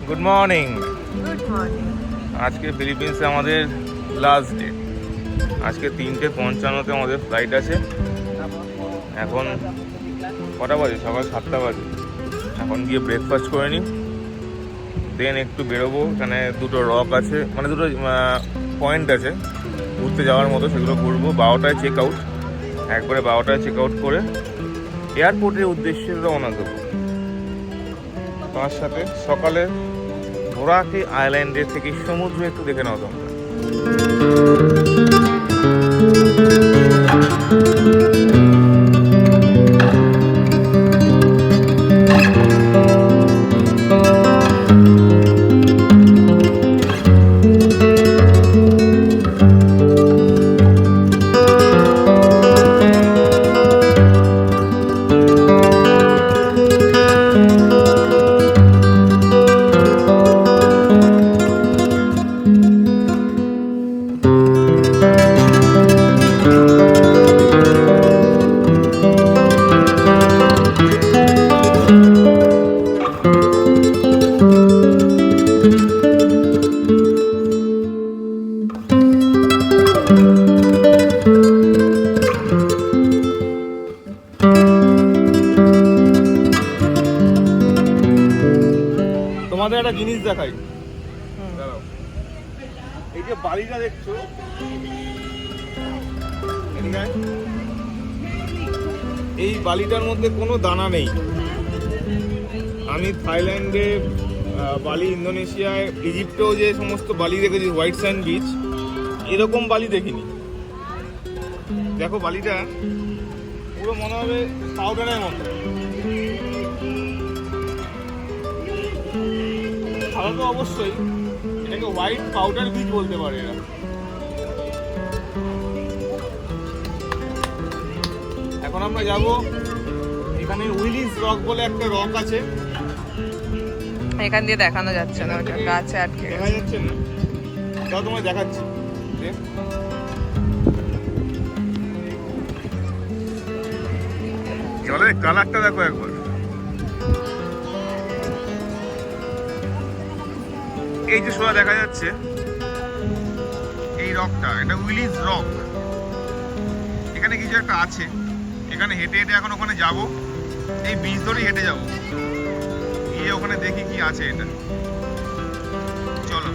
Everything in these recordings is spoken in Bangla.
Good morning. Good morning. আজকে ফিলিপিন্সে আমাদের লাস্ট ডে। আজকে 3:55 আমাদের ফ্লাইট আছে। এখন কটা বাজে? সকাল 7টা বাজে। এখন গিয়ে ব্রেকফাস্ট করে নিই, দেন একটু বেরোবো। এখানে দুটো রক আছে, মানে দুটো পয়েন্ট আছে ঘুরতে যাওয়ার মতো, সেগুলো ঘুরবো। 12টায় চেক আউট, একবারে 12টায় চেক আউট করে এয়ারপোর্টের উদ্দেশ্যে রওনা দেবো। তার সাথে সকালে বোরাকে আইল্যান্ডের থেকে সমুদ্র একটু দেখে নাও তোমরা। তোমাদের একটা জিনিস দেখাই, দাঁড়াও। এই যে বালিটা দেখছো, এই বালিটার মধ্যে কোনো দানা নেই। আমি থাইল্যান্ডে, বালি, ইন্দোনেশিয়ায়, ইজিপ্টেও যে সমস্ত বালি দেখেছি, হোয়াইট স্যান্ড বিচ, এরকম বালি দেখিনি। দেখো বালিটা পুরো মনে হবে পাউডারের মতো। ভালো তো অবশ্যই, এটাকে হোয়াইট পাউডার বিচ বলতে পারে এরা। এখন আমরা যাব, এখানে উইলিস রক বলে একটা রক আছে। এখান দিয়ে দেখানো যাচ্ছে না, ওটা গাছে আটকে দেখা যাচ্ছে না, তাও তোমায় দেখাচ্ছি। জলের কালারটা দেখো একবার। এই যে সোজা দেখা যাচ্ছে এই রকটা, এটা উইলিস রক। এখানে কিছু একটা আছে, এখানে হেঁটে হেঁটে এখন ওখানে যাব। এই বীজ ধরেই হেঁটে যাব, গিয়ে ওখানে দেখি কি আছে এটা। চলো।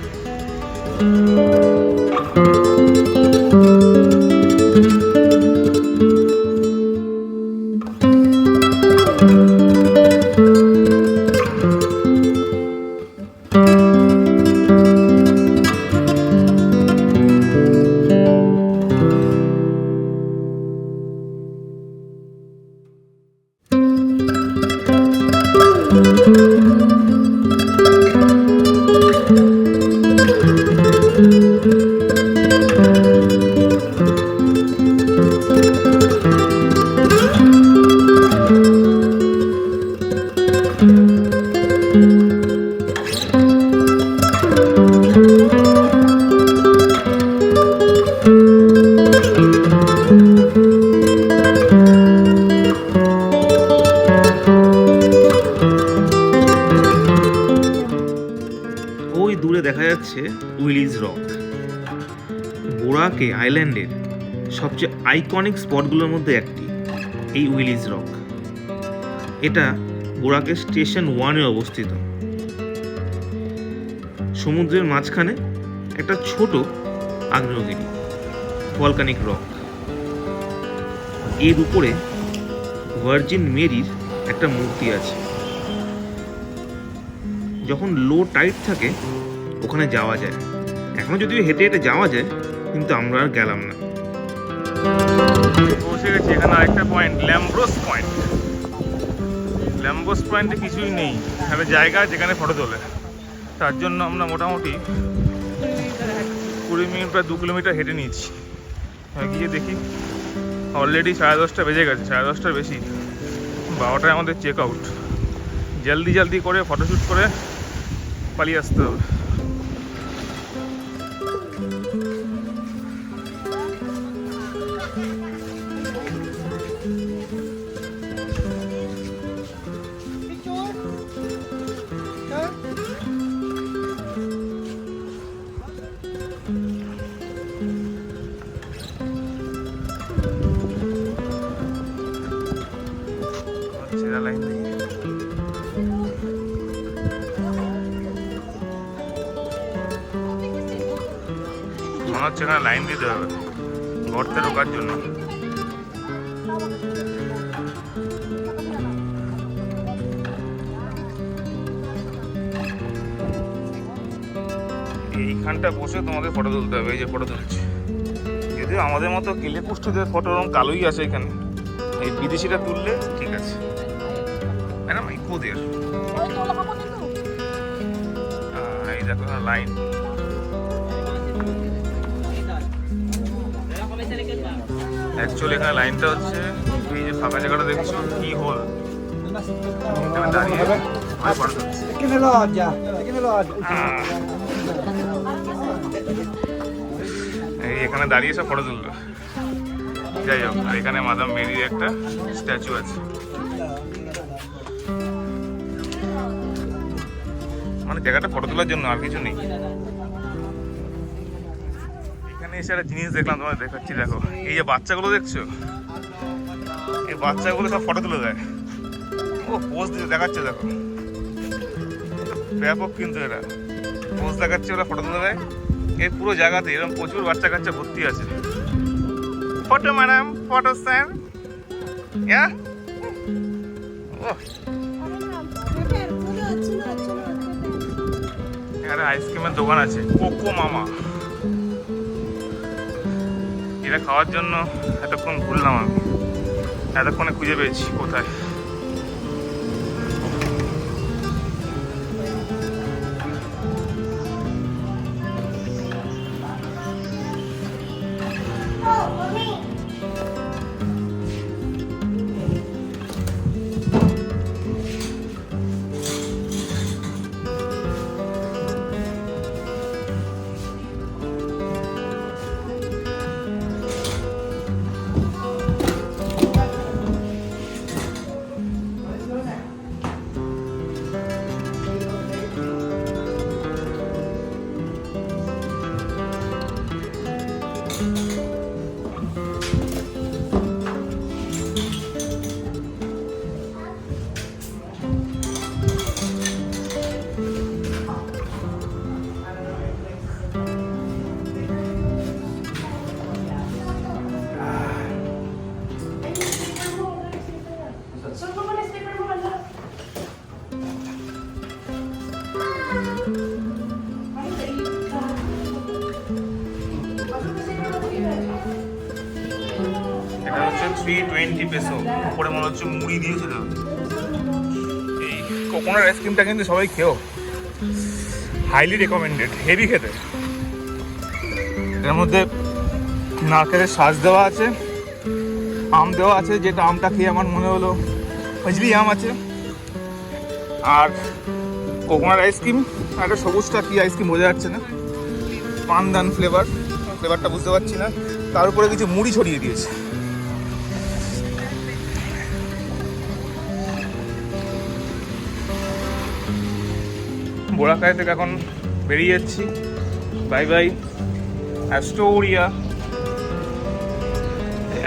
দূরে দেখা যাচ্ছে উইলিস রক। বোরাকে আইল্যান্ডের সবচেয়ে আইকনিক স্পটগুলোর মধ্যে একটি এই উইলিস রক। এটা বোরাকে স্টেশন 1-এ অবস্থিত। সমুদ্রের মাঝখানে একটা ছোট আগ্নেয়গিরি, ভলকানিক রক। এর উপরে ভার্জিন মেরির একটা মূর্তি আছে। যখন লো টাইড থাকে ওখানে যাওয়া যায়। এখনো যদিও হেঁটে হেঁটে যাওয়া যায়, কিন্তু আমরা আর গেলাম না। পৌঁছে গেছি এখানে আরেকটা পয়েন্ট, ল্যাম্ব্রোস পয়েন্ট। ল্যাম্ব্রোস পয়েন্টে কিছুই নেই, একটা জায়গা যেখানে ফটো তোলে। তার জন্য আমরা মোটামুটি 20 মিনিট, প্রায় 2 কিলোমিটার হেঁটে নিয়েছি। গিয়ে দেখি অলরেডি 10:30 বেজে গেছে, 10:30টার বেশি। 12টায় আমাদের চেক আউট। জলদি জলদি করে ফটোশ্যুট করে পালিয়ে আসতে হবে। হচ্ছে এখানে লাইন দিতে হবে গর্তে ঢোকার জন্য। এইখানটা বসে তোমাদের ফটো তুলতে হবে। এই যে ফটো তুলছে, যদিও আমাদের মতো কিলে পুষ্টদের ফটো রকম কালোই আছে এখানে, এই বিদেশিটা তুললে ঠিক আছে। ম্যাডাম এই কোদের এই দেখো লাইন, অ্যাকচুয়ালি এখানে লাইনটা হচ্ছে এই যে ফাঁকা জায়গাটা দেখছো কি হোল, এখানে দাঁড়িয়ে ফটো তুলছে। এখানে দাঁড়িয়ে সব ফটো তুললো। যাই হোক, আর এখানে মাদাম মেরির একটা স্ট্যাচু আছে। মানে জায়গাটা ফটো তোলার জন্য, আর কিছু নেই। এখানে এসে একটা জিনিস দেখলাম, তোমাদের দেখাচ্ছি। দেখো এই যে বাচ্চাগুলো দেখছো, এই বাচ্চাগুলো সব ফটো তুলে দেয়। ও পোজ দিতে দেখাচ্ছে, দেখো ব্যাপক কিন্তু এরা পোজ দেখাচ্ছে, ওরা ফটো তুলে দেয়। এই পুরো জায়গাতে এরকম প্রচুর বাচ্চা কাচ্চা ভর্তি আছে। Photo madam, photo sir. এখানে আইসক্রিমের দোকান আছে, কোকো মামা। এটা খাওয়ার জন্য এতক্ষণ ঘুরলাম আমি, এতক্ষণে খুঁজে পেয়েছি কোথায়। এটা হচ্ছে 320 পেসো। উপরে মনে হচ্ছে মুড়ি দিয়েছিল। এই কোকোনাট আইসক্রিমটা কিন্তু সবাই খেও, হাইলি রেকমেন্ডেড, হেভি খেতে। এর মধ্যে নারকেলের শাঁস দেওয়া আছে, আম দেওয়া আছে, যেটা আমটা খেয়ে আমার মনে হলো ফজলি আম আছে। আর কোকোনাট আইসক্রিম, আর একটা সবুজটা কি আইসক্রিম বোঝা যাচ্ছে না, পানদান ফ্লেভারটা বুঝতে পারছি না। তার উপরে কিছু মুড়ি ছড়িয়ে দিয়েছে। বোরাকাই থেকে এখন বেরিয়ে যাচ্ছি। By bye Astoria.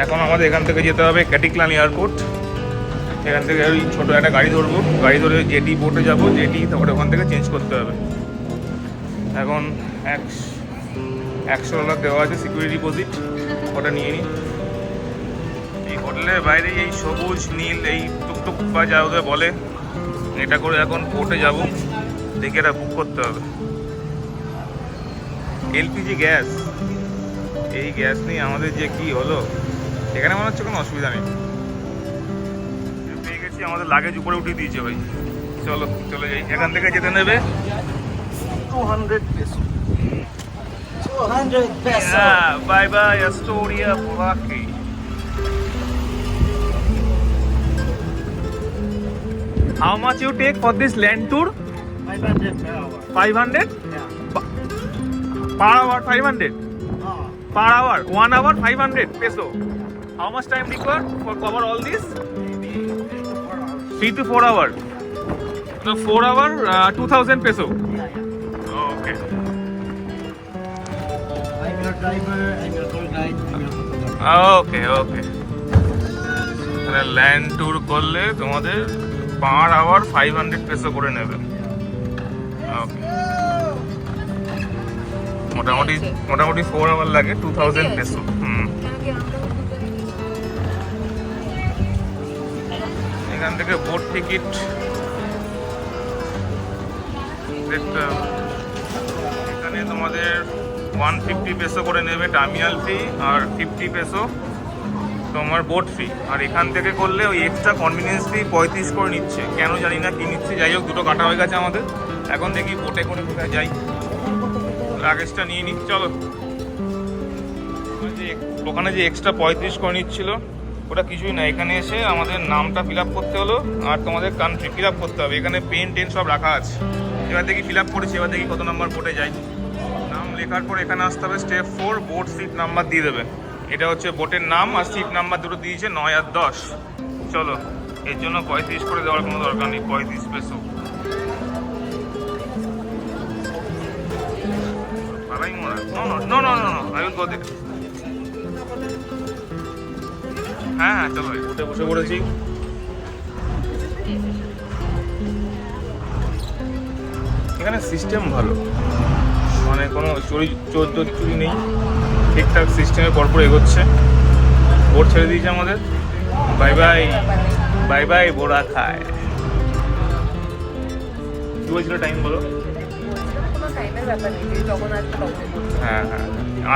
এখন আমাদের এখান থেকে যেতে হবে ক্যাটিক্লান এয়ারপোর্ট। এখান থেকে ওই ছোটো একটা গাড়ি ধরবো, গাড়ি ধরে জেটি বোটে যাবো, জেটি তারপরে ওখান থেকে চেঞ্জ করতে হবে। এখন $100 দেওয়া আছে সিকিউরিটি ডিপোজিট, ওটা নিয়ে নিই। এই হোটেলের বাইরে এই সবুজ নীল এই টুকটুক বা যা ওদের বলে, এটা করে এখন পোর্টে যাব, দেখে এটা বুক করতে হবে। এলপিজি গ্যাস, এই গ্যাস নিয়ে আমাদের যে কি হলো, এখানে মনে হচ্ছে কোনো অসুবিধা নেই। পেয়ে গেছি, আমাদের লাগেজ উপরে উঠিয়ে দিয়েছে ভাই। চলো চলে যাই। এখান থেকে যেতে নেবে 200 pesos. 200 pesos. Bye bye Astoria Boracay. How much you take for this land tour? 500 per hour. 500 Yeah. per hour. 500 Oh, per hour. 1 hour 500 peso. How much time required for cover all this? maybe 3 3 to 4 hours. to 4 hour. So 4 hour 2000 peso. Yeah, yeah. Okay. I'm your driver, I'm your tour guide, I'm your photographer. Okay, okay. তাহলে ল্যান্ড ট্যুর করলে তোমাদের পার আওয়ার 500 পেসো করে নেবে। ওকে, মোটামুটি আছে? মোটামুটি 4 আওয়ার লাগে, 2000 আছে? পেসো। কেন কি আমরা এখান থেকে বোট টিকিট দেখতে হবে। এখানে তোমাদের 150 পেসো করে নেবে টার্মিনাল ফি, আর 50 পেসো তোমার বোট ফি। আর এখান থেকে করলে ওই এক্সট্রা কনভিনিয়েন্স ফি 35 করে নিচ্ছে, কেন জানি না কি নিচ্ছে। যাই হোক, দুটো কাটা হয়ে গেছে আমাদের। এখন দেখি বোটে করে কোথায় যাই, লাগেজটা নিয়ে নিই। চলো, ওখানে যে এক্সট্রা 35 করে নিচ্ছিল ওটা কিছুই না, এখানে এসে আমাদের নামটা ফিল আপ করতে হলো আর তোমাদের কান্ট্রি ফিল আপ করতে হবে। এখানে পেন টেন সব রাখা আছে। এবার দেখি ফিল আপ করেছি, এবার দেখি কত নাম্বার বোটে যাই। নাম লেখার পর এখানে আসতে হবে, স্টেপ 4 বোট সিট নাম্বার দিয়ে দেবে। এটা হচ্ছে বোটের নাম, আর সিট নাম্বার দুটো দিয়েছে 9 আর 10। চলো, এর জন্য 35 করে দেওয়ার কোনো দরকার নেই, 35 পেসো। পালাই মোড়া, no no no no, I will go there. হ্যাঁ হ্যাঁ, চলো বোটে বসে পড়েছি। এখানে সিস্টেম ভালো, মানে কোনো চুরি নেই, ঠিকঠাক সিস্টেমে পরপর এগোচ্ছে। বোট ছেড়ে দিয়েছে আমাদের। বাই বাই বাই বাই বোরা খায়। কি বলছিল টাইম বলো? কোনো টাইমের ব্যাপার নেই, যখন আসবে তখন করতে হবে। হ্যাঁ হ্যাঁ,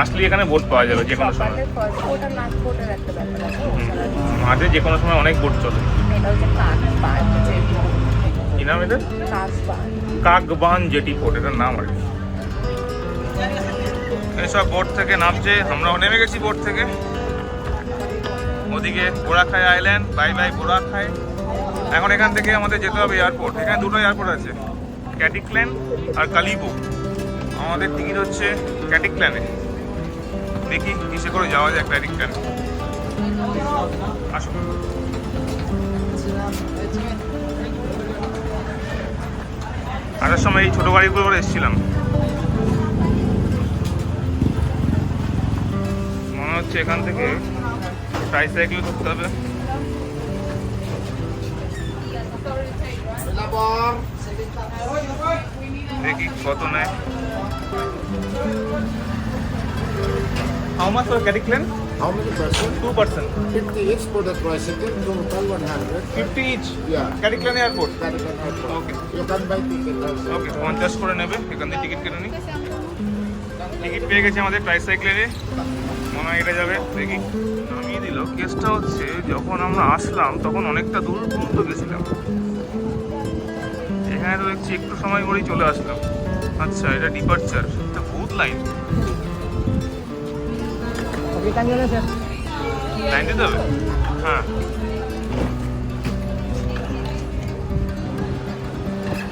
আসলে এখানে বোট পাওয়া যাবে যে কোনো সময়। সকালে ফার্স্ট বোট আর লাস্ট বোটের একটা ব্যাপার আছে, ওছাড়া মাঝে যে কোনো সময় অনেক বোট চলে। এটা হচ্ছে কাকবান জেটি। কি নাম এটা? কাকবান। কাকবান জেটি পোর্ট, এটার নাম আর কি। এসব বোট থেকে নামছে, আমরাও নেমে গেছি বোট থেকে। ওদিকে বোরাখাই আইল্যান্ড, বাই বাই বোরাখাই। এখন এখান থেকে আমাদের যেতে হবে এয়ারপোর্ট। এখানে দুটো এয়ারপোর্ট আছে, ক্যাটিক্ল্যান আর কালিবো। আমাদের টিকিট হচ্ছে ক্যাটিক্ল্যানে। দেখি কিসে করে যাওয়া যায় ক্যাটিক্ল্যানে। আসুন। আসার সময় এই ছোটো গাড়িগুলো করে এসেছিলাম। মনে হচ্ছে এখান থেকে ট্রাইসাইকেল করতে হবে। দেখি কত নেয়। How much for Cateclan? How many person? 2 person. 50 each for the tricycle, total 100. 50 each. Yeah. Cateclan Airport. Caravan Airport. Okay. You can buy ticket also. ওকে, 50 করে নেবে। এখান থেকে টিকিট কেটে নিই। টিকিট পেয়ে গেছে আমাদের ট্রাইসাইকেলে। মনে হয় এটা যাবে, দেখি। নামিয়ে দিল। কেসটা হচ্ছে যখন আমরা আসলাম তখন অনেকটা দূর পর্যন্ত গেছিলাম। এখানে তো দেখছি একটু সময় করেই চলে আসলাম। আচ্ছা, এটা ডিপার্চার, এটা বহুত লাইন। লাইন দিতে হবে? হ্যাঁ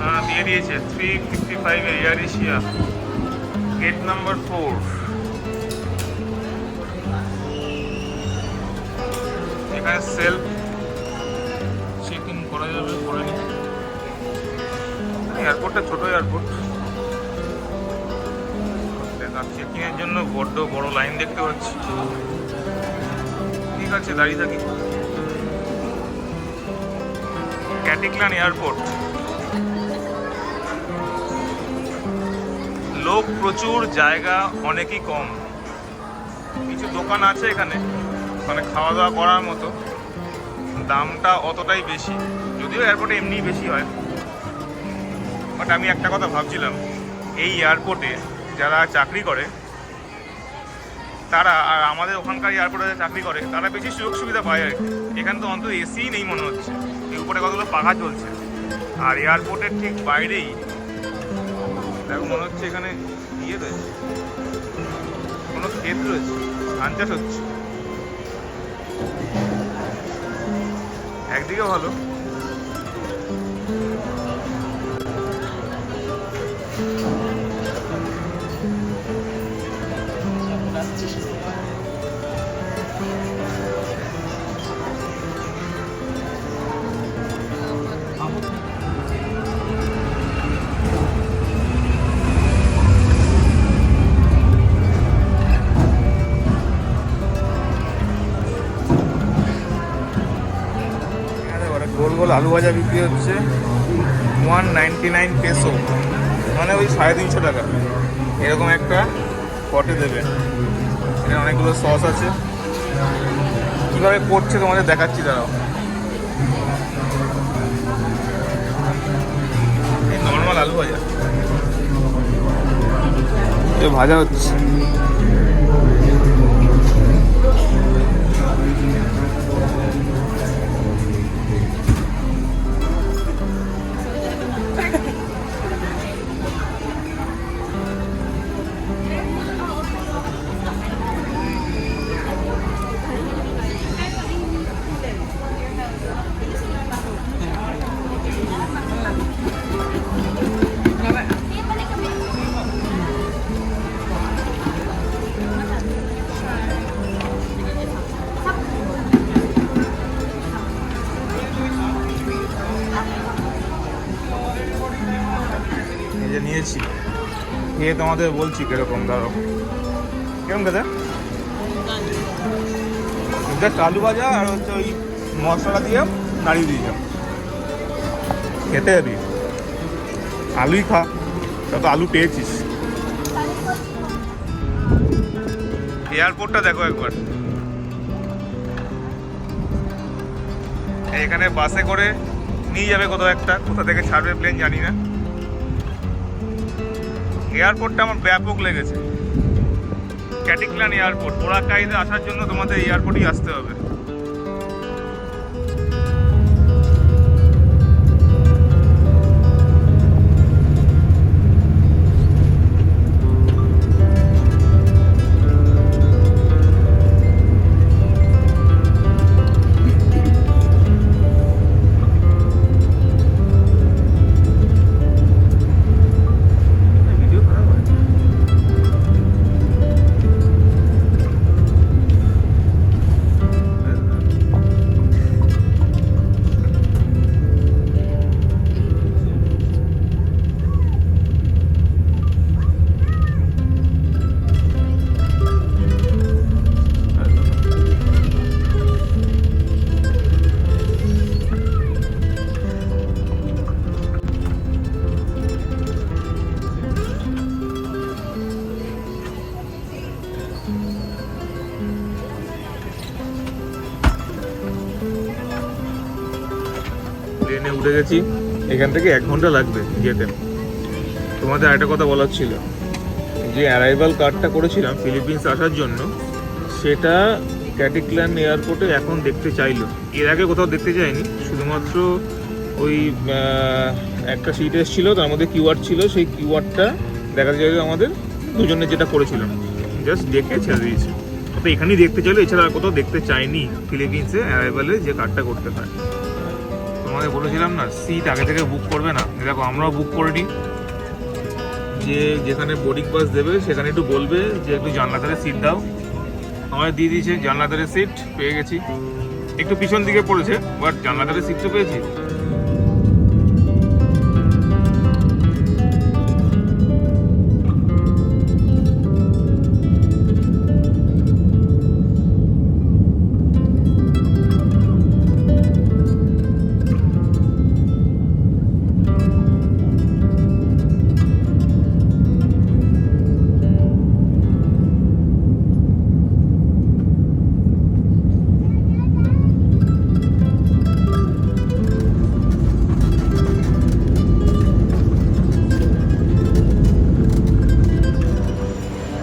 হ্যাঁ, দিয়ে দিয়েছে। 355 এয়ার এশিয়া, গেট নাম্বার 4। এখানে সেলফ চেক ইন করা যাবে, করে নি। এয়ারপোর্টটা ছোট এয়ারপোর্ট। চেকিং এর জন্য বড্ড বড় লাইন দেখতে পাচ্ছি। ঠিক আছে, দাঁড়িয়ে থাকি। ক্যাটিক্ল্যান এয়ারপোর্ট, লোক প্রচুর, জায়গা অনেকই কম। কিছু দোকান আছে এখানে, মানে খাওয়া দাওয়া করার মতো। দামটা অতটাই বেশি, যদিও এয়ারপোর্টে এমনি বেশি হয়। বাট আমি একটা কথা ভাবছিলাম, এই এয়ারপোর্টে যারা চাকরি করে তারা, আর আমাদের ওখানকার এয়ারপোর্টে যারা চাকরি করে তারা বেশি সুযোগ সুবিধা পায় আর কি। এখানে তো অন্তত এসিই নেই মনে হচ্ছে, এই উপরে কতগুলো পাখা চলছে। আর এয়ারপোর্টের ঠিক বাইরেই দেখো, মনে হচ্ছে এখানে ইয়ে রয়েছে, কোনো ক্ষেত রয়েছে, ধান চাষ হচ্ছে। একদিকে ভালো। গোল গোল আলু ভাজা বিক্রি হচ্ছে 199 পেসো, মানে ওই 350 টাকা। এরকম একটা স্পটে দেবে। এখানে অনেকগুলো সস আছে, কীভাবে করছে তোমাদের দেখাচ্ছি দাঁড়াও। এই নর্মাল আলু ভাজা, এ ভাজা হচ্ছে। এই যে নিয়েছি, খেয়ে তোমাদের বলছি কিরকম। দাঁড়াও, কিরকম খেতে? জাস্ট আলু ভাজা আর হচ্ছে ওই মশলা দিয়ে নাড়িয়ে দিয়েছিলাম, খেতে যাবি। আলুই খা, তা তো আলু পেয়েছিস। এয়ারপোর্টটা দেখো একবার। এখানে বাসে করে নিয়ে যাবে কোথাও একটা, কোথা থেকে ছাড়বে প্লেন জানি না। এয়ারপোর্টটা আমার ব্যাপক লেগেছে, ক্যাটিক্ল্যান এয়ারপোর্ট। বোরাকাইতে আসার জন্য তোমাদের এয়ারপোর্টই আসতে হবে। প্লেনে উঠে গেছি, এখান থেকে 1 ঘন্টা লাগবে যেতে। তোমাদের একটা কথা বলার ছিল, যে অ্যারাইভাল কার্ডটা করেছিলাম ফিলিপিন্স আসার জন্য, সেটা ক্যাটিক্ল্যান এয়ারপোর্টে এখন দেখতে চাইলো। এর আগে কোথাও দেখতে চাইনি, শুধুমাত্র ওই একটা সিট এসেছিলো, তার মধ্যে কিউআর ছিল, সেই কিউআরটা দেখা চাইলো আমাদের দুজনে যেটা করেছিলাম, জাস্ট দেখে ছেড়ে দিয়েছি। তো এখানেই দেখতে চাইলো, এছাড়া আর কোথাও দেখতে চাইনি ফিলিপিন্সে অ্যারাইভালে যে কার্ডটা করতে হয়। তোমাদের বলেছিলাম না সিট আগে থেকে বুক করবে না, দেখো আমরাও বুক করে নিই। যে যেখানে বোর্ডিং পাস দেবে সেখানে একটু বলবে যে একটু জানলা ধারে সিট দাও, আমায় দিয়ে দিয়েছে জানলা ধারে সিট, পেয়ে গেছি। একটু পিছন দিকে পড়েছে, বাট জানলা ধারে সিট তো পেয়েছি।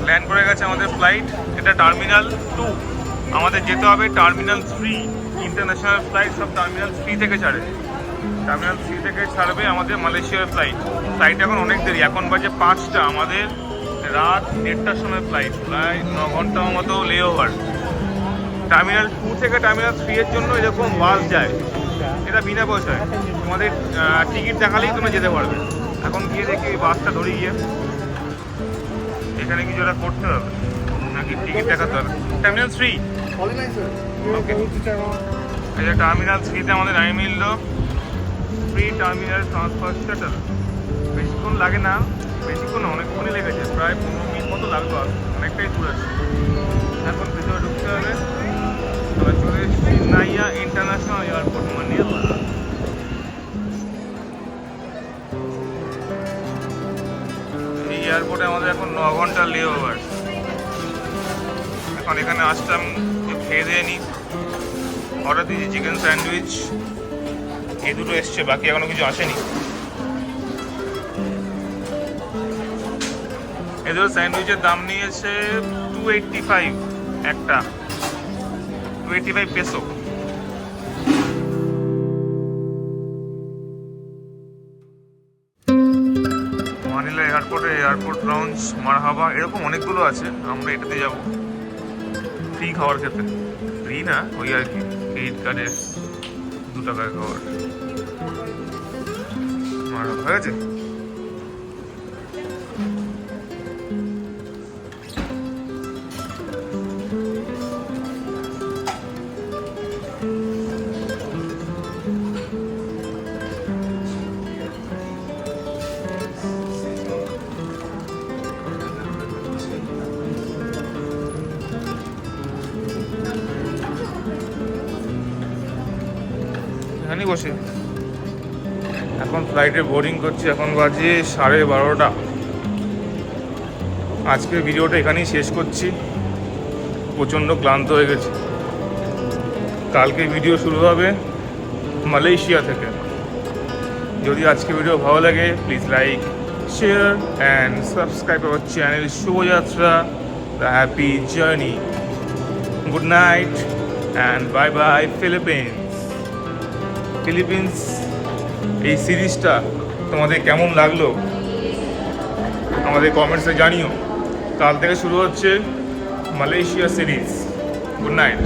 ল্যান্ড করে গেছে আমাদের ফ্লাইট। এটা টার্মিনাল 2, আমাদের যেতে হবে টার্মিনাল 3। ইন্টারন্যাশনাল ফ্লাইট সব টার্মিনাল 3 থেকে ছাড়ে। টার্মিনাল 3 থেকে ছাড়বে আমাদের মালয়েশিয়ার ফ্লাইট। ফ্লাইট এখন অনেক দেরি, এখন বাজে 5টা, আমাদের রাত 1:30টার সময় ফ্লাইট, প্রায় 9 ঘন্টা মতো লে ওভার। টার্মিনাল 2 থেকে টার্মিনাল 3 এর জন্য এরকম বাস যায়, এটা বিনা পয়সায়, তোমাদের টিকিট দেখালেই তোমরা যেতে পারবে। এখন গিয়ে দেখি এই বাসটা ধরে গিয়ে এখানে কিছু একটা করতে হবে নাকি টিকিট দেখাতে হবে। টার্মিনাল 3, ওকে, এই যে টার্মিনাল 3তে আমাদের নামে মিলল ফ্রি টার্মিনাল ট্রান্সফার শাটল। বেশিক্ষণ লাগে না, বেশিক্ষণ অনেকক্ষণই লেগেছে, প্রায় 15 মিনিট মতো লাগলো, অনেকটাই দূর আছে। এখন ভিতরে ঢুকতে হবে। আমরা চলে এসেছি নাইয়া ইন্টারন্যাশনাল এয়ারপোর্ট, মানিলা। এই এয়ারপোর্টে আমাদের এখন 9 ঘন্টা লে ওভার। এখন এখানে আসলাম খেয়ে দিয়ে নিই। অর্ডার দিয়েছি চিকেন স্যান্ডউইচ, এই দুটো এসছে, বাকি এখনো কিছু আসেনি। এই দুটো স্যান্ডউইচের দাম নিয়েছে 285 একটা, 285 পেসো। মানিলা এয়ারপোর্টে এয়ারপোর্ট লঞ্চ মারহাবা এরকম অনেকগুলো আছে, আমরা এটাতে যাব ফ্রি খাবার খেতে। ফ্রি না, ওই আর কি ক্রেডিট কার্ডে 2 টাকার খাবার। মারহাবা হয়ে গেছে। এখানেই বসে এখন ফ্লাইটে বোর্ডিং করছি। এখন বাজে 12:30। আজকের ভিডিওটা এখানেই শেষ করছি, প্রচণ্ড ক্লান্ত হয়ে গেছি। কালকে ভিডিও শুরু হবে মালয়েশিয়া থেকে। যদি আজকে ভিডিও ভালো লাগে please like, share and subscribe our channel Shubhajatra the happy journey. Good night and bye bye Philippines. এই সিরিজটা তোমাদের কেমন লাগলো আমাদের কমেন্টসে জানিও। কাল থেকে শুরু হচ্ছে মালয়েশিয়া সিরিজ। Good night.